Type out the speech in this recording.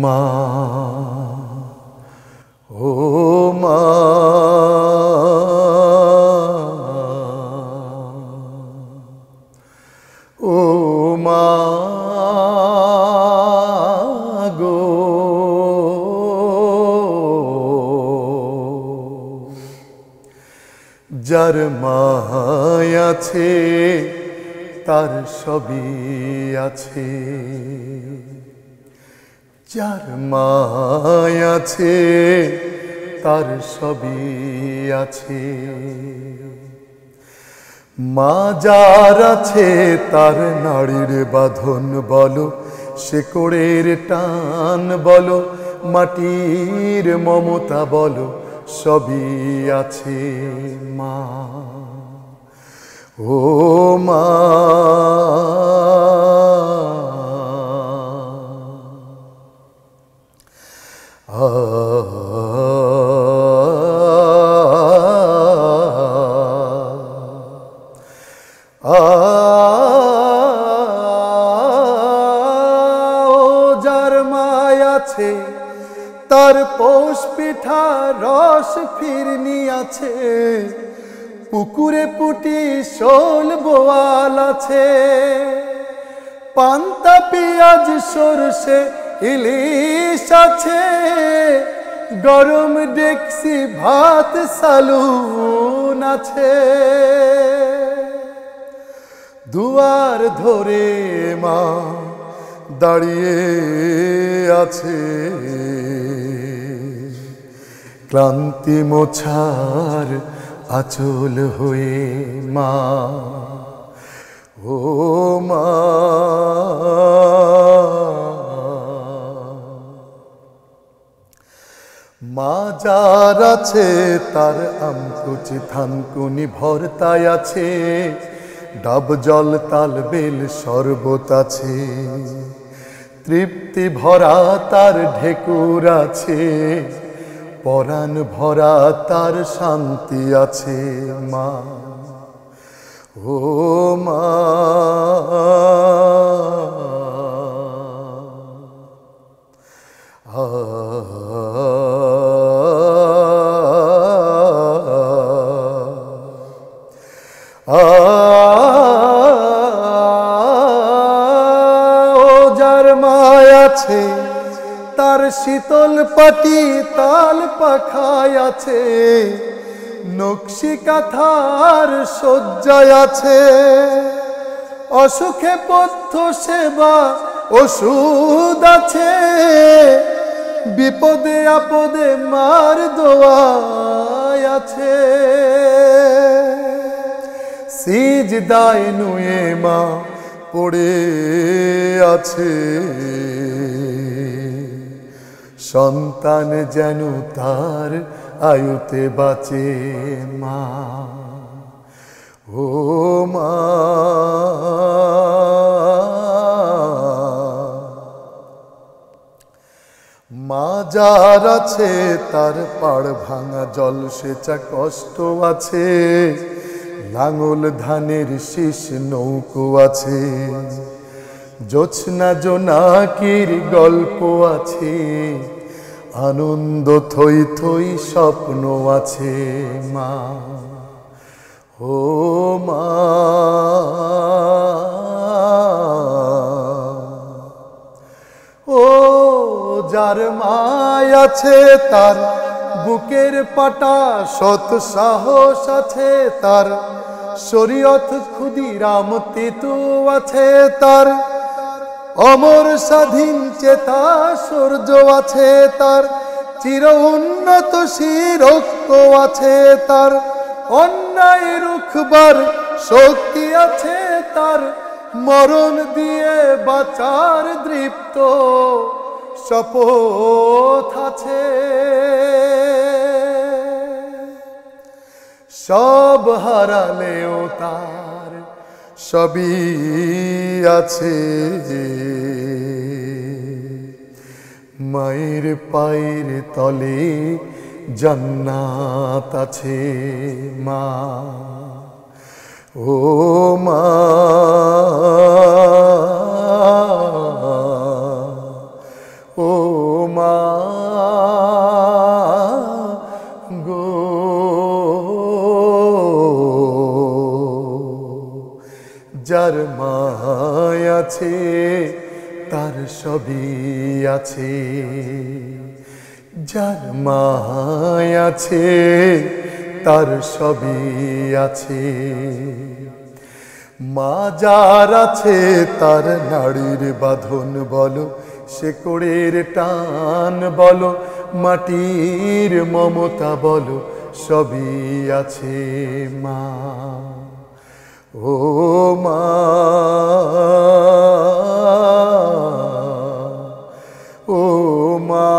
মা ও মা ও মা গো যার মায় আছে তার সবই আছে, যার মায় আছে তার সবই আছে। মা যার আছে তার নাড়ির বাঁধন বলো, শেকড়ের টান বলো, মাটির মমতা বলো, সবই আছে মা ও মা যার মায় আছে তার পৌষ পিঠা রস ফিরনি আছে, পুকুরে পুটি শোল বোয়াল আছে, পান্তা পেঁয়াজ সরষে ইলিশ আছে, গরম ডেকসি ভাত সালুন আছে। দুয়ার ধরে মা দাঁড়িয়ে আছে, ক্লান্তি মোছার আঁচল হয়ে মা ও মা মা যার আছে তার আমকুচি থানকুনি ভর্তায় আছে, ডাব জল তাল বেল শরবত আছে, তৃপ্তি ভরা তার ঢেকুর আছে, পরাণ ভরা তার শান্তি আছে মা ও মা যার মায় আছে তার শীতল পাটি তাল পাখায় আছে, নকশি কাঁথার শয্যায় আছে, অসুখে পথ্য সেবা ওষুধ আছে, বিপদে আপদে মার দোয়ায় আছে। সিজদায় নুয়ে মা পড়ে আছে, সন্তান যেন তার আয়ুতে বাঁচে মা ও মা মা যার আছে তার পাড় ভাঙা জল সেচা কষ্ট আছে, লাঙল ধানের শীষ নৌকো আছে, জোছনা জোনাকির গল্প আছে, আনন্দ থই থই স্বপ্ন আছে মা ও মা ও যার মায় আছে তার বুকের পাটা সৎ সাহস আছে, তার শরীয়ত ক্ষুদিরাম তিতু আছে, তার অমর স্বাধীন চেতা সূর্য আছে, তার চির উন্নত শিরক্ষ আছে, তার অন্যায় রুখবার শক্তি আছে, তার মরণ দিয়ে বাঁচার দৃপ্ত শপথ আছে। সব হারালেও তার সবই আছে, মায়ের পায়ের তলে জান্নাত আছে মা ও মা ও আছে তার সবই আছে, যার মায় আছে তার সবই আছে। মা যার আছে তার নাড়ির বাঁধন বলো, শেকড়ের টান বলো, মাটির মমতা বলো, সবই আছে মা। ও মা, ও মা।